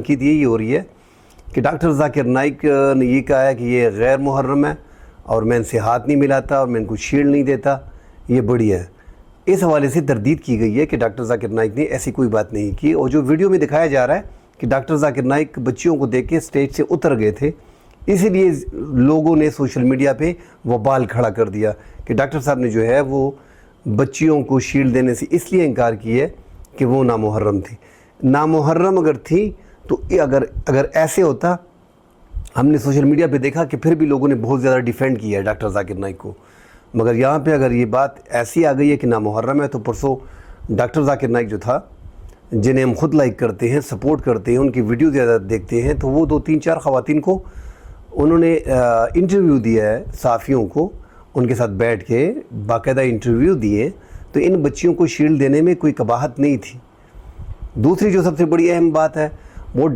तनकीद यही हो रही है कि डॉक्टर ज़ाकिर नाइक ने ये कहा है कि ये गैर मुहर्रम है और मैं इनसे हाथ नहीं मिलाता और मैं इनको शील्ड नहीं देता, ये बढ़िया है। इस हवाले से तरदीद की गई है कि डॉक्टर ज़ाकिर नाइक ने ऐसी कोई बात नहीं की। और जो वीडियो में दिखाया जा रहा है कि डॉक्टर ज़ाकिर नाइक बच्चियों को देख के स्टेज से उतर गए थे, इसीलिए लोगों ने सोशल मीडिया पे वबाल खड़ा कर दिया कि डॉक्टर साहब ने जो है वो बच्चियों को शील्ड देने से इसलिए इनकार की है कि वो नामुहर्रम थी। नामुहर्रम अगर थी तो अगर ऐसे होता, हमने सोशल मीडिया पे देखा कि फिर भी लोगों ने बहुत ज़्यादा डिफेंड किया है डॉक्टर ज़ाकिर नाइक को। मगर यहाँ पे अगर ये बात ऐसी आ गई है कि नामुहर्रम है, तो परसों डॉक्टर ज़ाकिर नाइक जो था, जिन्हें हम खुद लाइक करते हैं, सपोर्ट करते हैं, उनकी वीडियो ज़्यादा देखते हैं, तो वो 2-3-4 ख़वातीन को उन्होंने इंटरव्यू दिया है, सहाफ़ियों को उनके साथ बैठ के बाकायदा इंटरव्यू दिए। तो इन बच्चियों को शील्ड देने में कोई कबाहत नहीं थी। दूसरी जो सबसे बड़ी अहम बात है वो